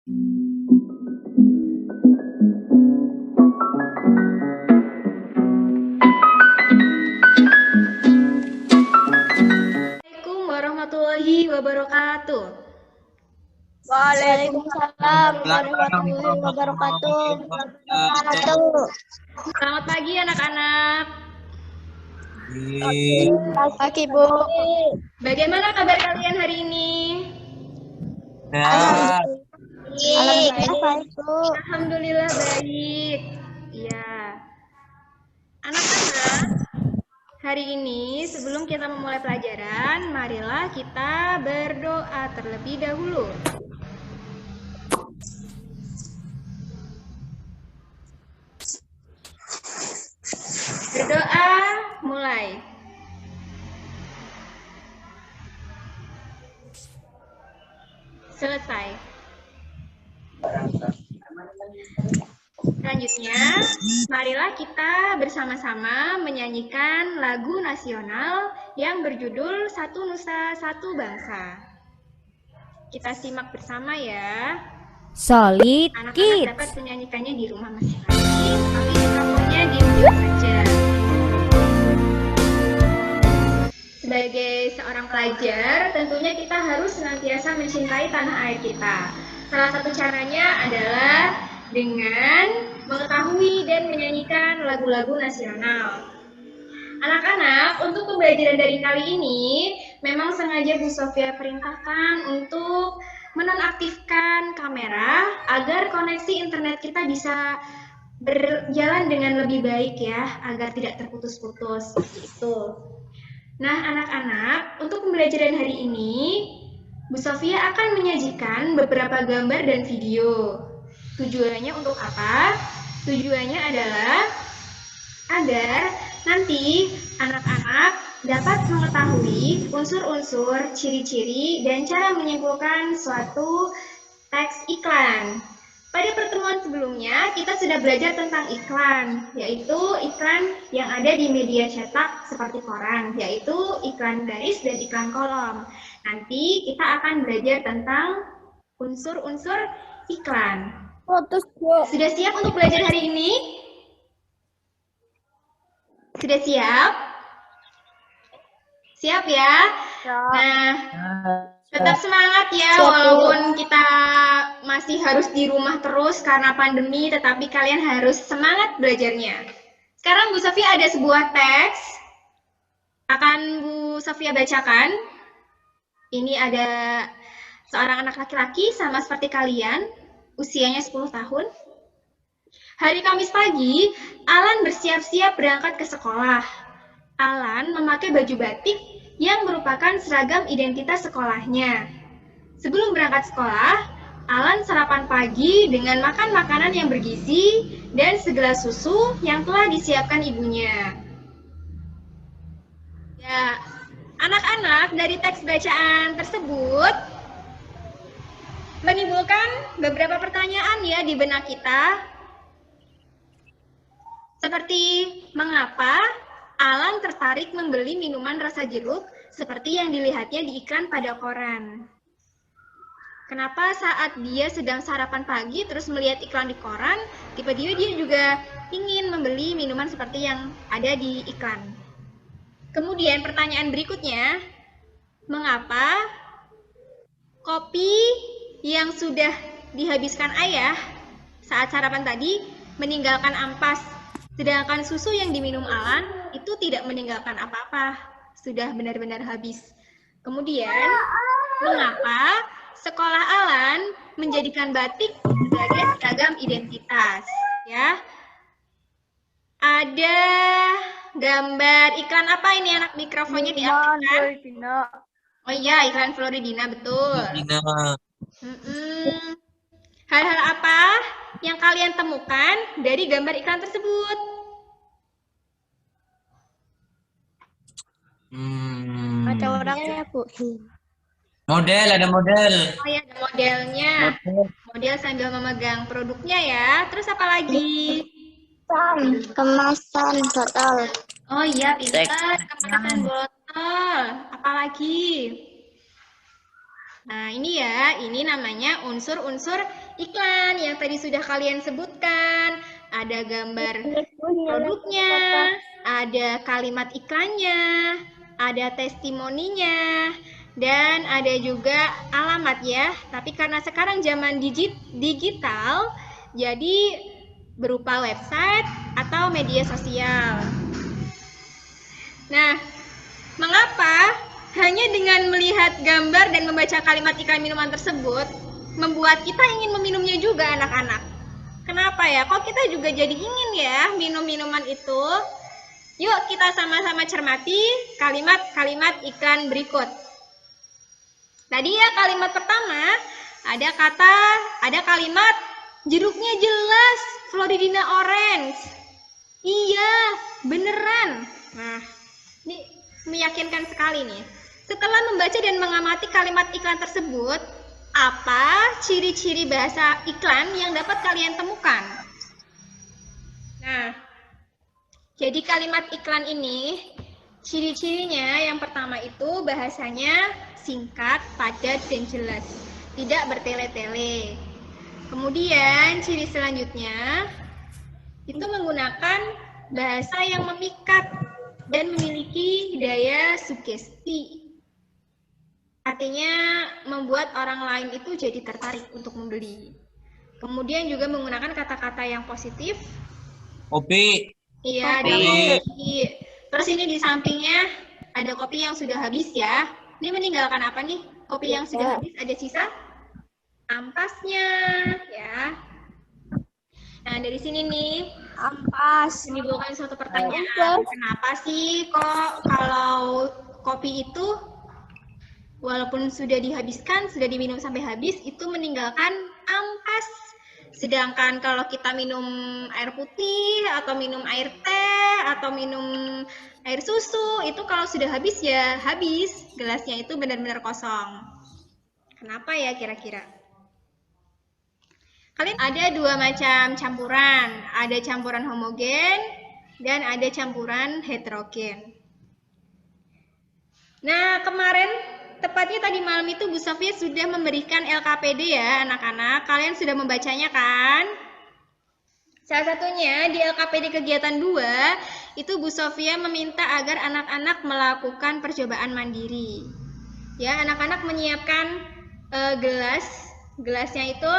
Assalamualaikum warahmatullahi wabarakatuh. Waalaikumsalam warahmatullahi wabarakatuh. Selamat pagi anak-anak. Pagi, Bu. Bagaimana kabar kalian hari ini? Alhamdulillah baik, Bu. Alhamdulillah baik. Iya. Anak-anak, hari ini sebelum kita memulai pelajaran, marilah kita berdoa terlebih dahulu. Berdoa mulai. Selesai. Selanjutnya, marilah kita bersama-sama menyanyikan lagu nasional yang berjudul Satu Nusa Satu Bangsa. Kita simak bersama ya. Solid Anak-anak Kids. dapat menyanyikannya di rumah masing-masing, tapi mikrofonnya diam saja. Sebagai seorang pelajar, tentunya kita harus senantiasa mencintai tanah air kita. Salah satu caranya adalah dengan mengetahui dan menyanyikan lagu-lagu nasional. Anak-anak, untuk pembelajaran dari kali ini, memang sengaja Bu Sofia perintahkan untuk menonaktifkan kamera agar koneksi internet kita bisa berjalan dengan lebih baik ya, agar tidak terputus-putus seperti itu. Nah, anak-anak, untuk pembelajaran hari ini, Bu Sofia akan menyajikan beberapa gambar dan video. Tujuannya untuk apa? Tujuannya adalah agar nanti anak-anak dapat mengetahui unsur-unsur, ciri-ciri, dan cara menyimpulkan suatu teks iklan. Pada pertemuan sebelumnya, kita sudah belajar tentang iklan, yaitu iklan yang ada di media cetak seperti koran, yaitu iklan baris dan iklan kolom. Nanti kita akan belajar tentang unsur-unsur iklan. Sudah siap untuk belajar hari ini? Sudah siap? Siap ya? Nah, tetap semangat ya, walaupun kita masih harus di rumah terus karena pandemi, tetapi kalian harus semangat belajarnya. Sekarang Bu Sofia ada sebuah teks, akan Bu Sofia bacakan. Ini ada seorang anak laki-laki sama seperti kalian, usianya 10 tahun. Hari Kamis pagi, Alan bersiap-siap berangkat ke sekolah. Alan memakai baju batik yang merupakan seragam identitas sekolahnya. Sebelum berangkat sekolah, Alan sarapan pagi dengan makan makanan yang bergizi dan segelas susu yang telah disiapkan ibunya. Ya, anak-anak, dari teks bacaan tersebut menimbulkan beberapa pertanyaan ya di benak kita. Seperti mengapa Alan tertarik membeli minuman rasa jeruk seperti yang dilihatnya di iklan pada koran. Kenapa saat dia sedang sarapan pagi terus melihat iklan di koran, tiba-tiba dia juga ingin membeli minuman seperti yang ada di iklan. Kemudian pertanyaan berikutnya, mengapa kopi yang sudah dihabiskan ayah saat sarapan tadi meninggalkan ampas, sedangkan susu yang diminum Alan itu tidak meninggalkan apa-apa, sudah benar-benar habis. Kemudian, mengapa sekolah Alan menjadikan batik sebagai seragam identitas? Ya, ada gambar iklan apa ini anak, mikrofonnya diaktifkan? Oh iya, iklan Floridina, betul. Hal-hal apa yang kalian temukan dari gambar iklan tersebut? Ada orangnya, Bu. Model, ada model. Oh ya, ada modelnya. Model sambil memegang produknya ya. Terus apa lagi? Kemasan botol. Oh iya, pintar. Kemasan botol. Apa lagi? Nah, ini ya, ini namanya unsur-unsur iklan yang tadi sudah kalian sebutkan. Ada gambar produknya, ada kalimat iklannya, ada testimoninya, dan ada juga alamat ya. Tapi karena sekarang zaman digital, jadi berupa website atau media sosial. Nah, mengapa hanya dengan melihat gambar dan membaca kalimat iklan minuman tersebut membuat kita ingin meminumnya juga anak-anak? Kenapa ya? Kok kita juga jadi ingin ya minum minuman itu? Yuk kita sama-sama cermati kalimat-kalimat iklan berikut. Tadi ya kalimat pertama ada kalimat jeruknya jelas Floridina Orange. Iya, beneran. Nah, ini meyakinkan sekali nih. Setelah membaca dan mengamati kalimat iklan tersebut, apa ciri-ciri bahasa iklan yang dapat kalian temukan? Nah, jadi kalimat iklan ini, ciri-cirinya yang pertama itu bahasanya singkat, padat, dan jelas. Tidak bertele-tele. Kemudian ciri selanjutnya, itu menggunakan bahasa yang memikat dan memiliki daya sugesti. Artinya membuat orang lain itu jadi tertarik untuk membeli. Kemudian juga menggunakan kata-kata yang positif. Kopi. Iya, ada kopi. Terus ini di sampingnya ada kopi yang sudah habis ya. Ini meninggalkan apa nih? Kopi yang sudah habis ada sisa ampasnya ya. Nah, dari sini nih Ampas. menimbulkan suatu pertanyaan. Kenapa sih kok kalau kopi itu walaupun sudah dihabiskan, sudah diminum sampai habis, itu meninggalkan ampas. Sedangkan kalau kita minum air putih, atau minum air teh, atau minum air susu, itu kalau sudah habis ya habis. Gelasnya itu benar-benar kosong. Kenapa ya kira-kira? Kalian ada dua macam campuran. Ada campuran homogen, dan ada campuran heterogen. Nah, kemarin tepatnya tadi malam itu Bu Sofia sudah memberikan LKPD ya anak-anak. Kalian sudah membacanya kan? Salah satunya di LKPD kegiatan 2 itu Bu Sofia meminta agar anak-anak melakukan percobaan mandiri. Ya, anak-anak menyiapkan gelasnya itu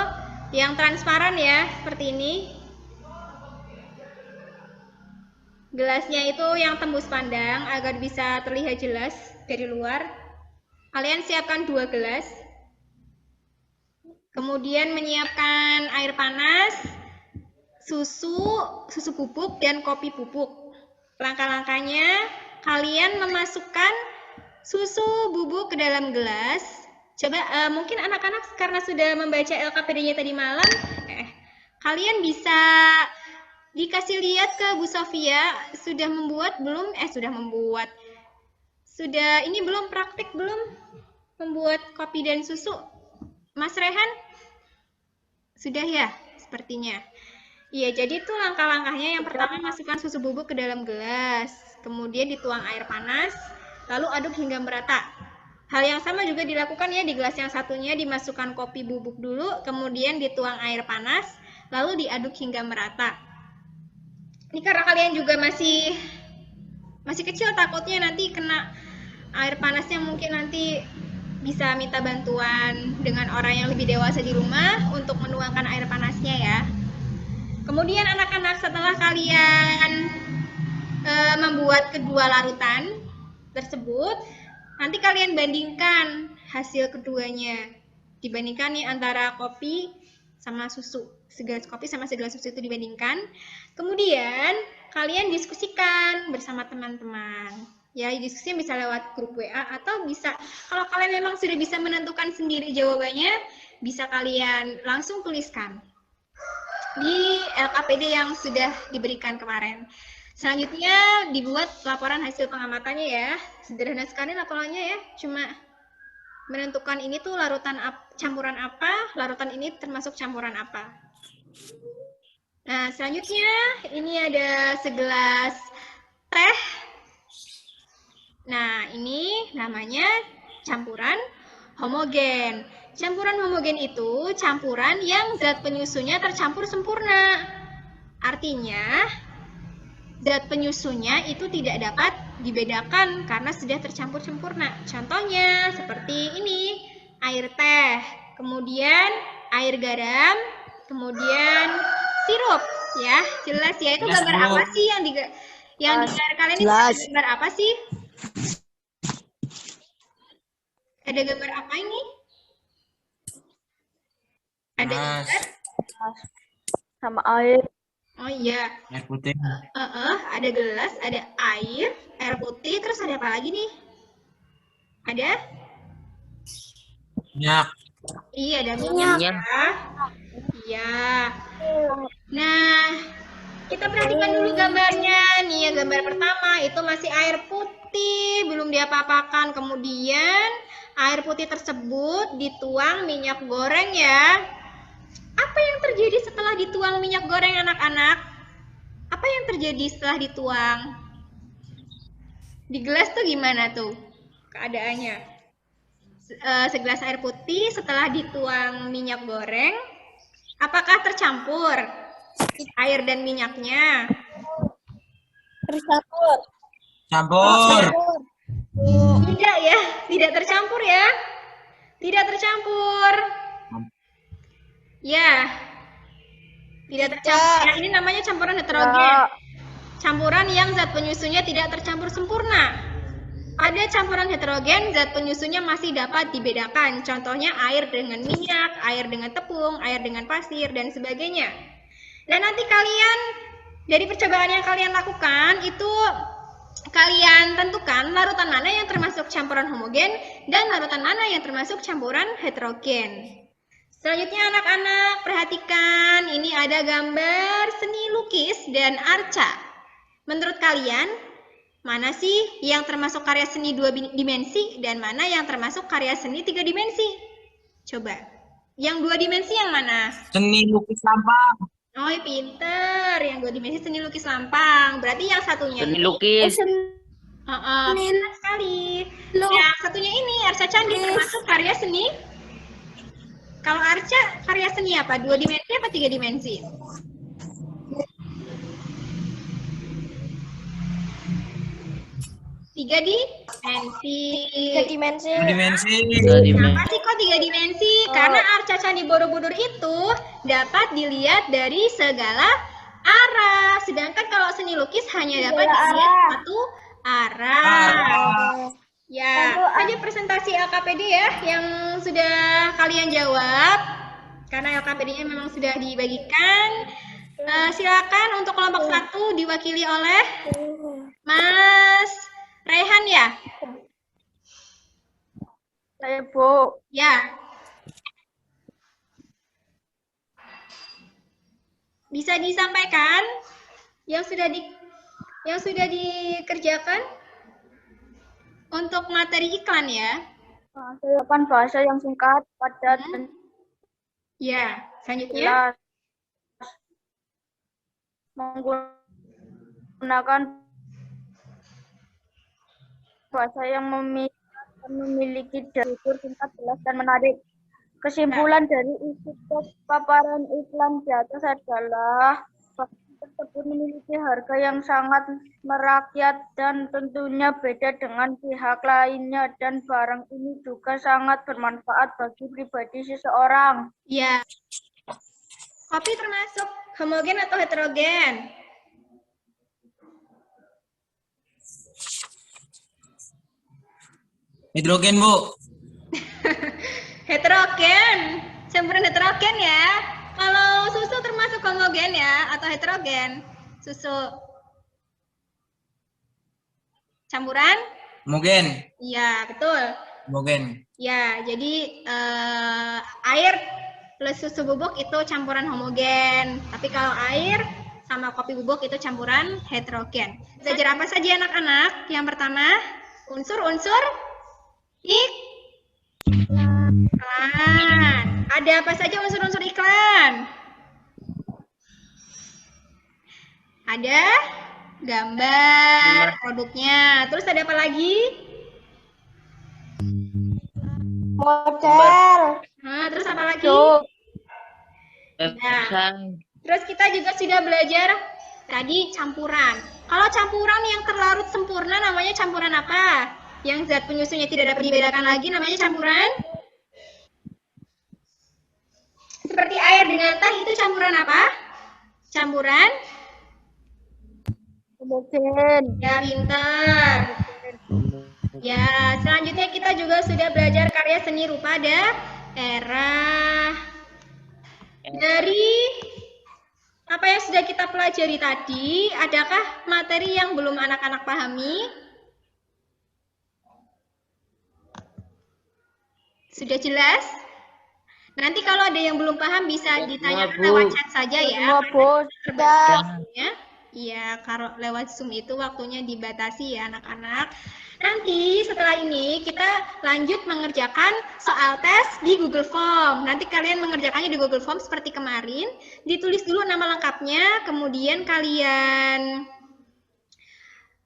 yang transparan ya, seperti ini. Gelasnya itu yang tembus pandang agar bisa terlihat jelas dari luar. Kalian siapkan 2 gelas. Kemudian menyiapkan air panas, susu bubuk, dan kopi bubuk. Langkah-langkahnya, kalian memasukkan susu bubuk ke dalam gelas. Coba mungkin anak-anak karena sudah membaca LKPD-nya tadi malam, kalian bisa dikasih lihat ke Bu Sofia sudah membuat belum? Sudah ini belum praktik belum? Membuat kopi dan susu. Mas Rehan? Sudah ya? Sepertinya. Iya, jadi itu langkah-langkahnya. Yang pertama, masukkan susu bubuk ke dalam gelas. Kemudian dituang air panas, lalu aduk hingga merata. Hal yang sama juga dilakukan ya di gelas yang satunya, dimasukkan kopi bubuk dulu, kemudian dituang air panas, lalu diaduk hingga merata. Ini karena kalian juga masih kecil, takutnya nanti kena air panasnya, mungkin nanti bisa minta bantuan dengan orang yang lebih dewasa di rumah untuk menuangkan air panasnya ya. Kemudian anak-anak setelah kalian membuat kedua larutan tersebut, nanti kalian bandingkan hasil keduanya. Dibandingkan nih antara kopi sama susu. Segelas kopi sama segelas susu itu dibandingkan. Kemudian kalian diskusikan bersama teman-teman. Ya, diskusinya bisa lewat grup WA atau bisa, kalau kalian memang sudah bisa menentukan sendiri jawabannya, bisa kalian langsung tuliskan di LKPD yang sudah diberikan kemarin. Selanjutnya dibuat laporan hasil pengamatannya ya. Sederhana sekali laporannya ya, cuma menentukan ini tuh campuran apa, larutan ini termasuk campuran apa. Nah, selanjutnya ini ada segelas teh. Nah, ini namanya campuran homogen. Campuran homogen itu campuran yang zat penyusunnya tercampur sempurna. Artinya, zat penyusunnya itu tidak dapat dibedakan karena sudah tercampur sempurna. Contohnya seperti ini, air teh, kemudian air garam, kemudian sirup, ya. Jelas ya, itu Jelas, gambar Bu. apa sih yang di gambar kalian itu Jelas. gambar apa sih? Ada gambar apa ini? Ada Mas. gambar? Sama air. Oh iya, Air putih. ada gelas, ada air putih, terus ada apa lagi nih? Ada? Minyak. Iya, ada minyak ya. Iya. Nah, kita perhatikan dulu gambarnya. Nih ya, gambar pertama itu masih air putih, belum diapa-apakan. Kemudian air putih tersebut dituang minyak goreng ya. Apa yang terjadi setelah dituang minyak goreng anak-anak? Apa yang terjadi setelah dituang? Di gelas tuh gimana tuh keadaannya? Segelas air putih setelah dituang minyak goreng, apakah tercampur air dan minyaknya? Tercampur. Campur. Tidak ya, tidak tercampur ya. Tidak tercampur. Ya. Tidak tercampur. Ya, ini namanya campuran heterogen. Campuran yang zat penyusunnya tidak tercampur sempurna. Pada campuran heterogen, zat penyusunnya masih dapat dibedakan. Contohnya air dengan minyak, air dengan tepung, air dengan pasir, dan sebagainya. Dan nanti kalian, dari percobaan yang kalian lakukan, itu kalian tentukan larutan mana yang termasuk campuran homogen dan larutan mana yang termasuk campuran heterogen. Selanjutnya anak-anak perhatikan, ini ada gambar seni lukis dan arca. Menurut kalian, mana sih yang termasuk karya seni 2 dimensi dan mana yang termasuk karya seni 3 dimensi? Coba, yang 2 dimensi yang mana? Seni lukis sampah. Oh, pinter. Yang 2 dimensi seni lukis lampang. Berarti yang satunya Seni ini lukis. benar sekali. Yang satunya ini arca candi termasuk karya seni. Kalau arca karya seni apa? 2 dimensi apa 3 dimensi? 3 dimensi. 3 dimensi. Dimensi. Kenapa sih kok 3 dimensi? Karena arca Candi Borobudur itu dapat dilihat dari segala arah. Sedangkan kalau seni lukis hanya dapat dilihat satu arah. Ya, aja presentasi LKPD ya yang sudah kalian jawab. Karena LKPD-nya memang sudah dibagikan. Silakan untuk kelompok 1 diwakili oleh Mas Rehan ya? Saya, Bu. Ya. Bisa disampaikan yang sudah dikerjakan untuk materi iklan ya? Saya kan bahasa yang singkat, padat, dan Ya, selanjutnya. jelas. Menggunakan bahasa yang memiliki struktur singkat, jelas, dan menarik. Kesimpulan dari isi paparan iklan di atas adalah barang tersebut memiliki harga yang sangat merakyat dan tentunya beda dengan pihak lainnya, dan barang ini juga sangat bermanfaat bagi pribadi seseorang. Ya. Kopi termasuk homogen atau heterogen? Hidrogen, Bu. Heterogen. Campuran heterogen ya. Kalau susu termasuk homogen ya atau heterogen? Susu. Campuran? Homogen. Iya, betul. Homogen. Ya, jadi air plus susu bubuk itu campuran homogen. Tapi kalau air sama kopi bubuk itu campuran heterogen. Belajar apa saja anak-anak? Yang pertama, unsur-unsur iklan. Ada apa saja unsur-unsur iklan? Ada gambar produknya. Terus ada apa lagi? Model. Nah, terus apa lagi? Cuk. Nah, terus kita juga sudah belajar tadi campuran. Kalau campuran yang terlarut sempurna namanya campuran apa? Yang zat penyusunnya tidak dapat dibedakan lagi namanya campuran? Seperti air dengan teh itu campuran apa? Campuran? Homogen. Ya, pintar. Ya, selanjutnya kita juga sudah belajar karya seni rupa daerah. Dari apa yang sudah kita pelajari tadi, adakah materi yang belum anak-anak pahami? Sudah jelas? Nanti kalau ada yang belum paham bisa ditanyakan lewat chat saja ya. Semua bos. Ya. Iya, kalau lewat Zoom itu waktunya dibatasi ya anak-anak. Nanti setelah ini kita lanjut mengerjakan soal tes di Google Form. Nanti kalian mengerjakannya di Google Form seperti kemarin. Ditulis dulu nama lengkapnya, kemudian kalian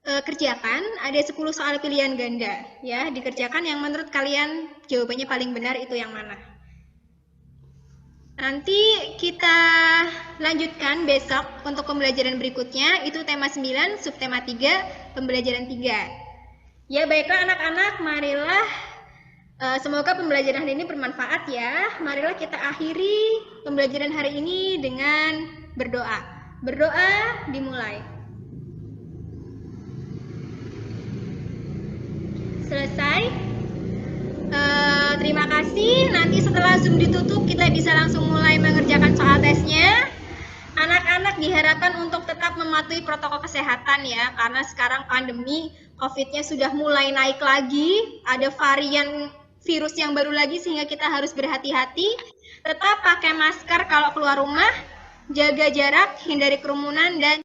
kerjakan. Ada 10 soal pilihan ganda. Ya, dikerjakan yang menurut kalian jawabannya paling benar itu yang mana. Nanti kita lanjutkan besok untuk pembelajaran berikutnya, itu tema 9, subtema 3, pembelajaran 3. Ya baiklah anak-anak, marilah semoga pembelajaran hari ini bermanfaat ya. Marilah kita akhiri pembelajaran hari ini dengan berdoa. Berdoa dimulai. Selesai. Terima kasih. Nanti setelah Zoom ditutup kita bisa langsung mulai mengerjakan soal tesnya. Anak-anak diharapkan untuk tetap mematuhi protokol kesehatan ya, karena sekarang pandemi COVID-nya sudah mulai naik lagi, ada varian virus yang baru lagi sehingga kita harus berhati-hati. Tetap pakai masker kalau keluar rumah, jaga jarak, hindari kerumunan dan